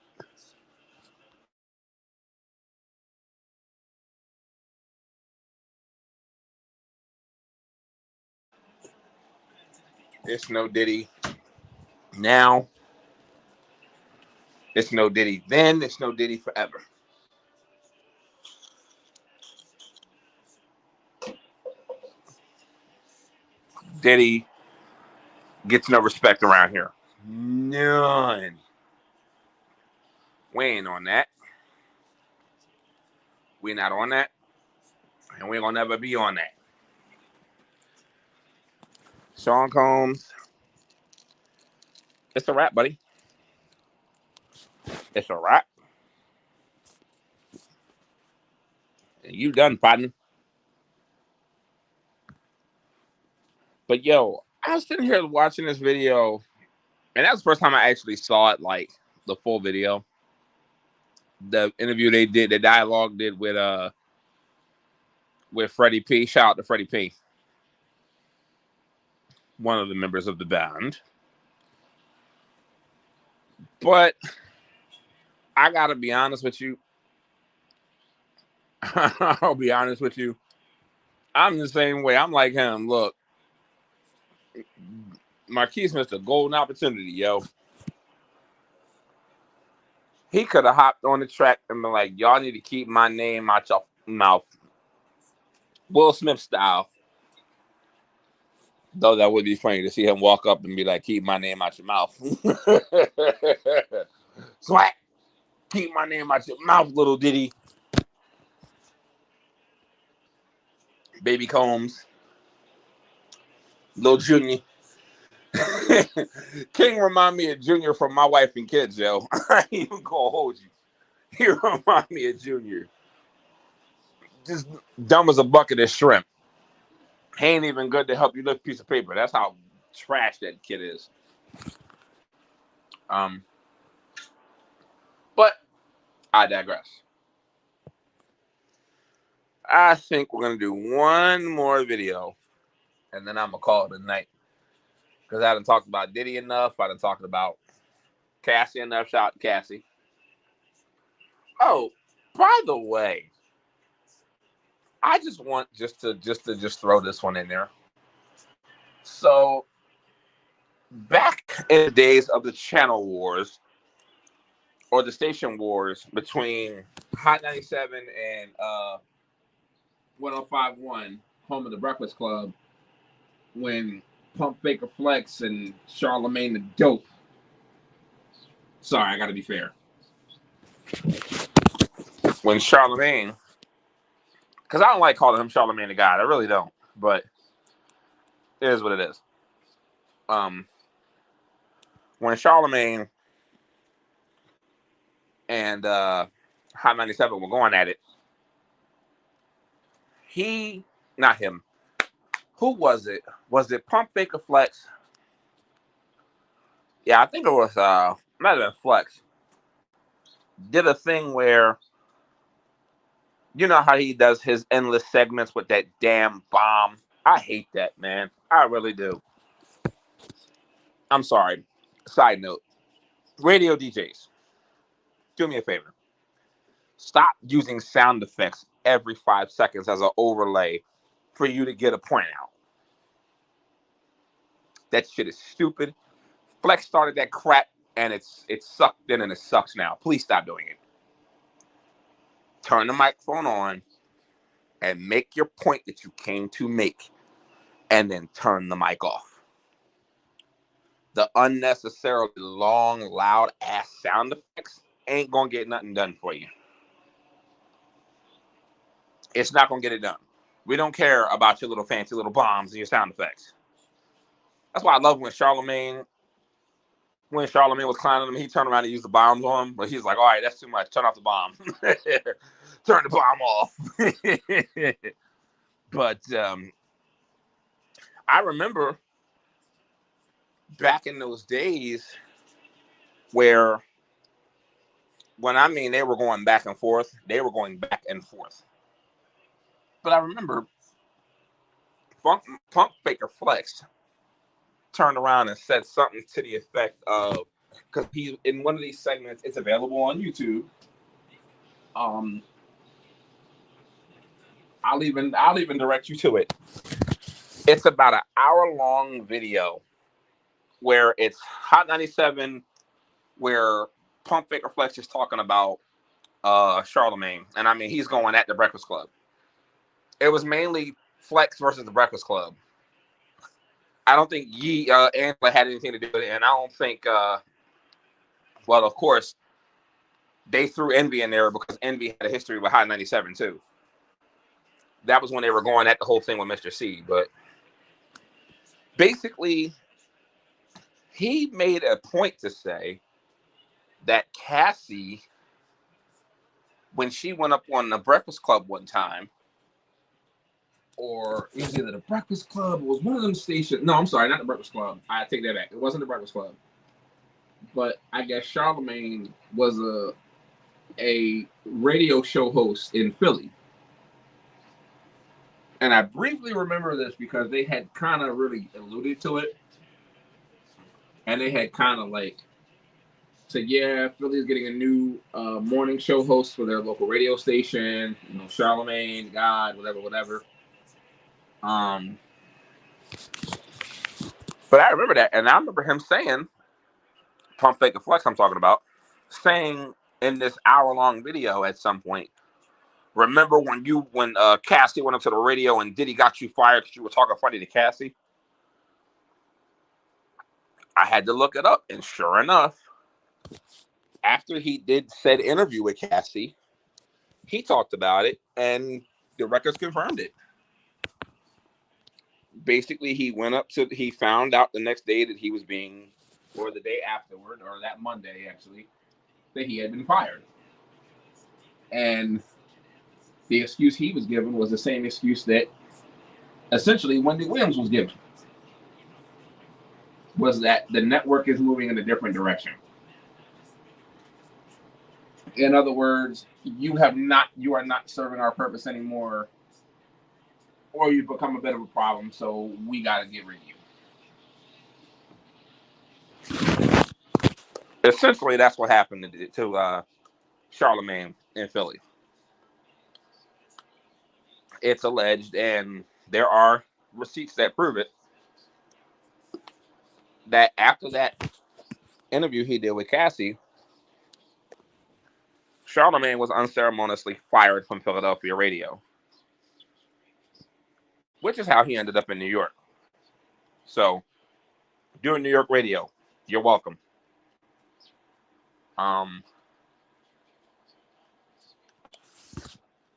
It's No Diddy now. It's No Diddy then. It's No Diddy forever. Diddy gets no respect around here. None. We ain't on that. We not on that. And we ain't gonna never be on that. Sean Combs. It's a wrap, buddy. It's a wrap. And you done, partner. But yo, I was sitting here watching this video, and that's the first time I actually saw it, like the full video. The interview they did, the dialogue did with Freddie P. Shout out to Freddie P. One of the members of the band. But I gotta be honest with you. I'll be honest with you. I'm the same way. I'm like him. Look, Marquise missed a golden opportunity, yo. He could have hopped on the track and been like, y'all need to keep my name out your mouth. Will Smith style. Though that would be funny to see him walk up and be like, keep my name out your mouth. Swag. Keep my name out your mouth, little Diddy. Baby Combs. Lil Junior. King remind me of Junior from My Wife and Kids, yo. I ain't even gonna hold you. He remind me of Junior. Just dumb as a bucket of shrimp. He ain't even good to help you lift a piece of paper. That's how trash that kid is. But I digress. I think we're gonna do one more video, and then I'm gonna call it a night. Because I done talked about Diddy enough. I done talked about Cassie enough. Shout out to Cassie. Oh, by the way, I just want just to throw this one in there. So back in the days of the channel wars or the station wars between Hot 97 and 105.1, home of the Breakfast Club, when Pump Baker Flex and Charlemagne the Dope. Sorry, I gotta be fair. When Charlemagne, because I don't like calling him Charlemagne the God, I really don't, but it is what it is. When Charlemagne and Hot 97 were going at it, not him. Who was it? Was it Pump Baker Flex Yeah, I think it was might have been Flex. Did a thing where, you know how he does his endless segments with that damn bomb. I hate that, man. I really do. I'm sorry. Side note. Radio DJs, do me a favor. Stop using sound effects every 5 seconds as an overlay for you to get a point out. That shit is stupid. Flex started that crap and it's sucked in and it sucks now. Please stop doing it. Turn the microphone on and make your point that you came to make, and then turn the mic off. The unnecessarily long, loud ass sound effects ain't gonna get nothing done for you. It's not gonna get it done. We don't care about your little fancy little bombs and your sound effects. That's why I love when Charlemagne was clowning him, he turned around and used the bombs on him, but he's like, all right, that's too much. Turn off the bomb. Turn the bomb off. But I remember back in those days where, when I mean they were going back and forth, they were going back and forth. But I remember Pump Faker Flex turned around and said something to the effect of, because he in one of these segments, it's available on YouTube. I'll even direct you to it. It's about an hour-long video where it's Hot 97, where Pump Faker Flex is talking about Charlemagne, and I mean he's going at the Breakfast Club. It was mainly Flex versus the Breakfast Club. I don't think Angela had anything to do with it, and I don't think. Well, of course, they threw Envy in there because Envy had a history with Hot 97 too. That was when they were going at the whole thing with Mr. C. But basically, he made a point to say that Cassie, when she went up on the Breakfast Club one time, or it was either the Breakfast Club, it was one of them stations. No, I'm sorry, not the Breakfast Club. I take that back. It wasn't the Breakfast Club. But I guess Charlemagne was a radio show host in Philly. And I briefly remember this because they had kind of really alluded to it. And they had kind of like said, yeah, Philly's getting a new morning show host for their local radio station. You know, Charlemagne, God, whatever. But I remember that. And I remember him saying, Pump Faker Flex I'm talking about, saying in this hour-long video at some point, remember when Cassie went up to the radio and Diddy got you fired because you were talking funny to Cassie? I had to look it up, and sure enough, after he did said interview with Cassie, he talked about it, and the records confirmed it. Basically, he found out the next day that he was being, or the day afterward, or that Monday actually, that he had been fired. And the excuse he was given was the same excuse that essentially Wendy Williams was given, was that the network is moving in a different direction. In other words, you are not serving our purpose anymore, or you've become a bit of a problem, so we got to get rid of you. Essentially, that's what happened to Charlemagne in Philly. It's alleged, and there are receipts that prove it, that after that interview he did with Cassie, Charlemagne was unceremoniously fired from Philadelphia radio, which is how he ended up in New York. So, doing New York radio, you're welcome.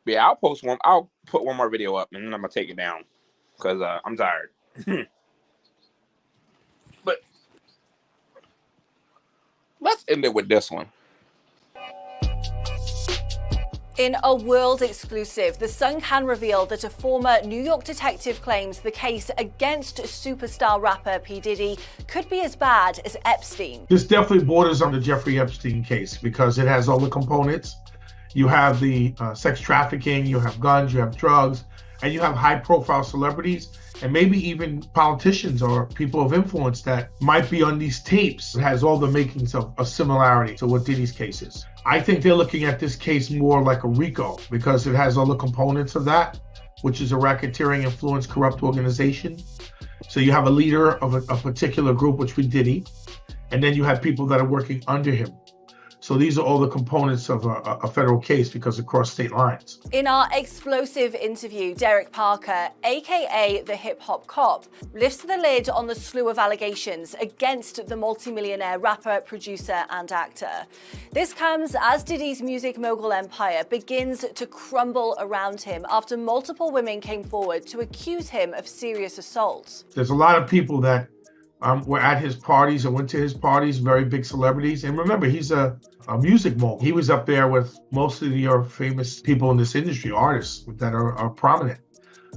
Yeah, I'll put one more video up, and then I'm gonna take it down because I'm tired. But let's end it with this one. In a world exclusive, The Sun can reveal that a former New York detective claims the case against superstar rapper P. Diddy could be as bad as Epstein. This definitely borders on the Jeffrey Epstein case because it has all the components. You have the sex trafficking, you have guns, you have drugs, and you have high-profile celebrities and maybe even politicians or people of influence that might be on these tapes. It has all the makings of a similarity to what Diddy's case is. I think they're looking at this case more like a RICO because it has all the components of that, which is a racketeering, influence, corrupt organization. So you have a leader of a particular group, which would be Diddy, and then you have people that are working under him. So these are all the components of a federal case because it crossed state lines. In our explosive interview, Derek Parker, aka the hip hop cop, lifts the lid on the slew of allegations against the multimillionaire rapper, producer, and actor. This comes as Diddy's music mogul empire begins to crumble around him after multiple women came forward to accuse him of serious assault. There's a lot of people that were at his parties and went to his parties, very big celebrities. And remember, he's a music mogul. He was up there with most of your famous people in this industry, artists that are prominent.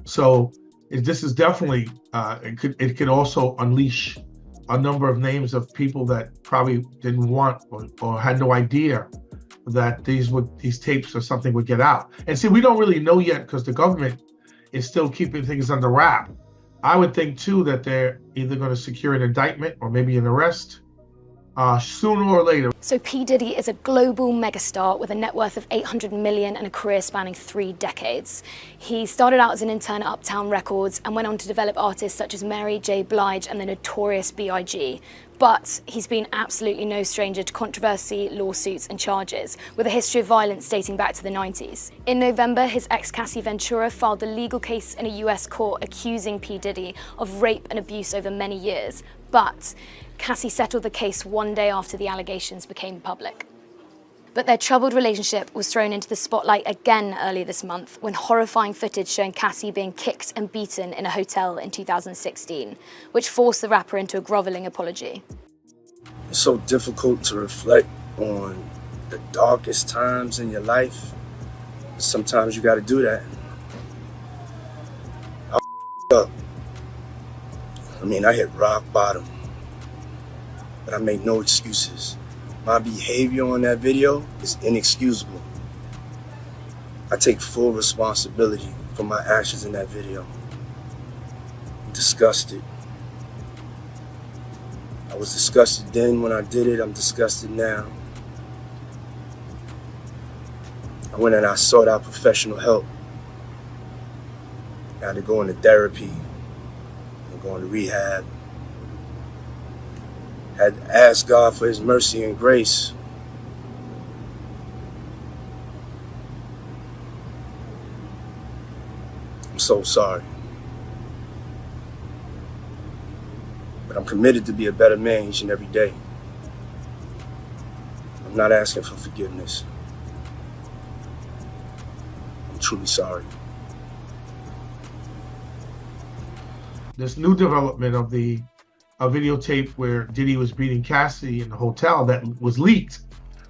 So this is definitely, it could also unleash a number of names of people that probably didn't want or had no idea that these tapes or something would get out. And see, we don't really know yet because the government is still keeping things under wrap. I would think too that they're either going to secure an indictment or maybe an arrest sooner or later. So P. Diddy is a global megastar with a net worth of $800 million and a career spanning 3 decades. He started out as an intern at Uptown Records and went on to develop artists such as Mary J. Blige and the Notorious B.I.G. But he's been absolutely no stranger to controversy, lawsuits and charges, with a history of violence dating back to the 90s. In November, his ex Cassie Ventura filed a legal case in a US court accusing P. Diddy of rape and abuse over many years. But Cassie settled the case one day after the allegations became public. But their troubled relationship was thrown into the spotlight again earlier this month when horrifying footage showing Cassie being kicked and beaten in a hotel in 2016, which forced the rapper into a groveling apology. It's so difficult to reflect on the darkest times in your life. Sometimes you gotta do that. I up. I hit rock bottom, but I make no excuses. My behavior on that video is inexcusable. I take full responsibility for my actions in that video. I'm disgusted. I was disgusted then when I did it, I'm disgusted now. I went and I sought out professional help. I had to go into therapy, I'm going to rehab. Had to ask God for his mercy and grace. I'm so sorry. But I'm committed to be a better man each and every day. I'm not asking for forgiveness. I'm truly sorry. This new development of a videotape where Diddy was beating Cassie in the hotel that was leaked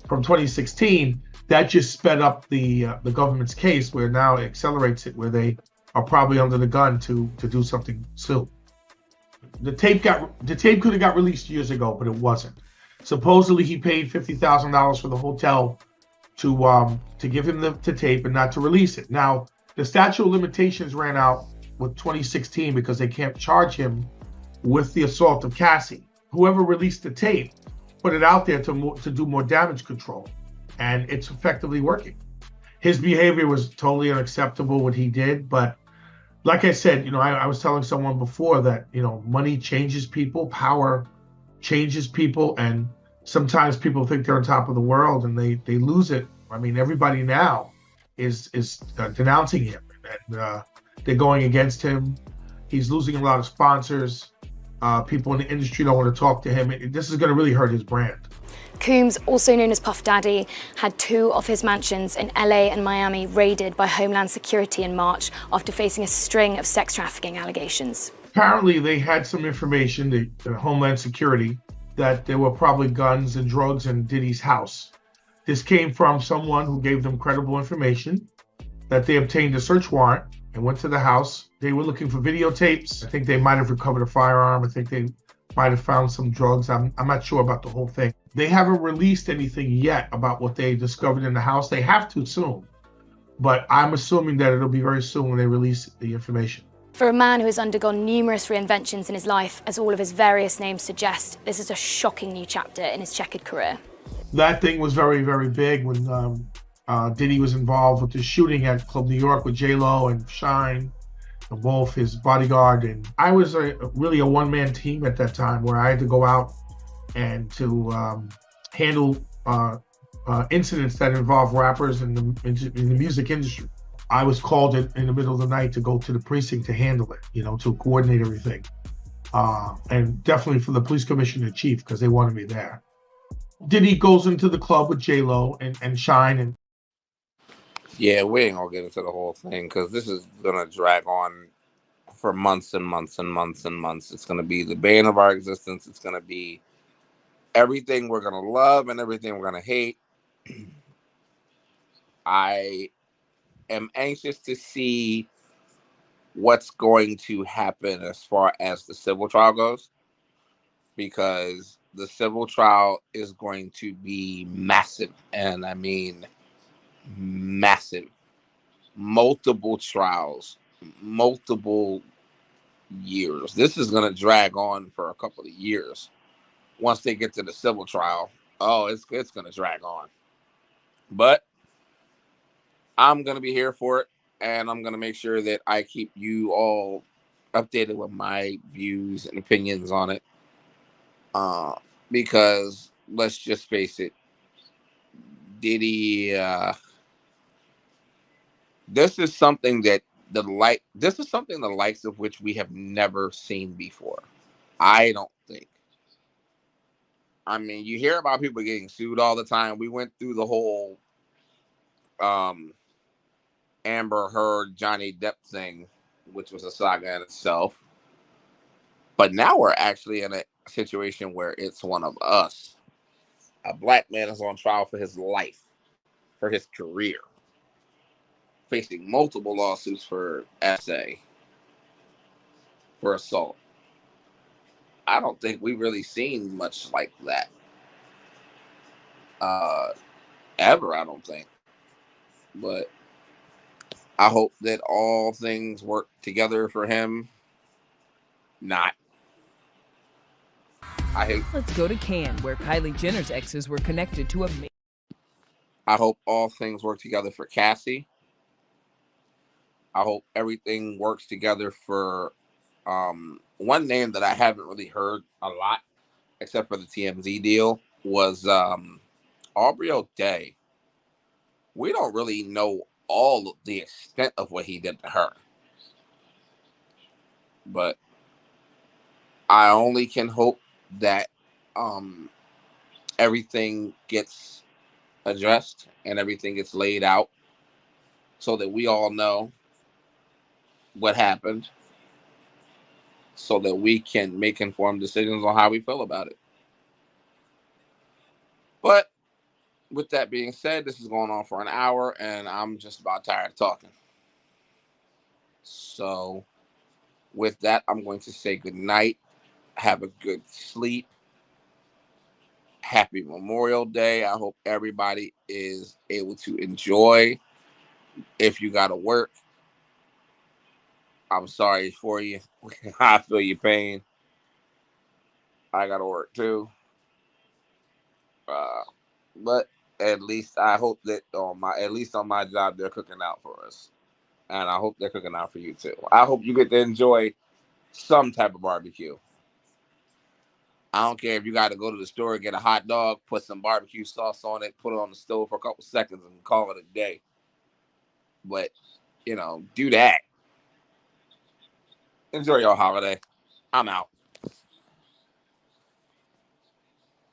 from 2016, that just sped up the government's case, where now it accelerates it, where they are probably under the gun to do something soon. The tape could have got released years ago, but it wasn't. Supposedly he paid $50,000 for the hotel to give him the tape and not to release it. Now the statute of limitations ran out with 2016 because they can't charge him with the assault of Cassie. Whoever released the tape put it out there to do more damage control, and it's effectively working. His behavior was totally unacceptable, what he did, but like I said, I was telling someone before that, money changes people, power changes people, and sometimes people think they're on top of the world and they lose it. Everybody now is denouncing him, and they're going against him. He's losing a lot of sponsors. People in the industry don't want to talk to him. This is going to really hurt his brand. Coombs, also known as Puff Daddy, had 2 of his mansions in LA and Miami raided by Homeland Security in March after facing a string of sex trafficking allegations. Apparently, they had some information, the Homeland Security, that there were probably guns and drugs in Diddy's house. This came from someone who gave them credible information, that they obtained a search warrant and went to the house. They were looking for videotapes. I think they might have recovered a firearm. I think they might have found some drugs. I'm not sure about the whole thing. They haven't released anything yet about what they discovered in the house. They have to soon, but I'm assuming that it'll be very soon when they release the information. For a man who has undergone numerous reinventions in his life, as all of his various names suggest, this is a shocking new chapter in his checkered career. That thing was very, very big when Diddy was involved with the shooting at Club New York with J-Lo and Shine, and Wolf, his bodyguard. And I was really a one-man team at that time, where I had to go out and to handle incidents that involve rappers in the music industry. I was called in the middle of the night to go to the precinct to handle it, to coordinate everything. And definitely for the police commissioner chief, because they wanted me there. Diddy goes into the club with J-Lo and Shine. And Yeah, we ain't gonna get into the whole thing because this is gonna drag on for months and months and months and months. It's gonna be the bane of our existence. It's gonna be everything we're gonna love and everything we're gonna hate. I am anxious to see what's going to happen as far as the civil trial goes, because the civil trial is going to be massive, and I mean massive. Multiple trials, multiple years. This is going to drag on for a couple of years. Once they get to the civil trial, it's going to drag on. But I'm going to be here for it, and I'm going to make sure that I keep you all updated with my views and opinions on it. Because let's just face it, Diddy, this is something that the likes of which we have never seen before. I don't think. I mean, you hear about people getting sued all the time. We went through the whole Amber Heard, Johnny Depp thing, which was a saga in itself. But now we're actually in a situation where it's one of us. A black man is on trial for his life, for his career, facing multiple lawsuits for SA, for assault. I don't think we've really seen much like that. Ever, I don't think. But I hope that all things work together for him. Not. Let's go to Cannes, where Kylie Jenner's exes were connected to a... I hope all things work together for Cassie. I hope everything works together for one name that I haven't really heard a lot, except for the TMZ deal, was Aubrey O'Day. We don't really know all of the extent of what he did to her. But I only can hope that everything gets addressed and everything gets laid out so that we all know what happened, so that we can make informed decisions on how we feel about it. But with that being said, this is going on for an hour and I'm just about tired of talking. So with that, I'm going to say good night. Have a good sleep. Happy Memorial Day. I hope everybody is able to enjoy. If you got to work, I'm sorry for you. I feel your pain. I got to work too. But at least I hope that on my job, they're cooking out for us. And I hope they're cooking out for you too. I hope you get to enjoy some type of barbecue. I don't care if you got to go to the store and get a hot dog, put some barbecue sauce on it, put it on the stove for a couple seconds and call it a day. But, do that. Enjoy your holiday. I'm out.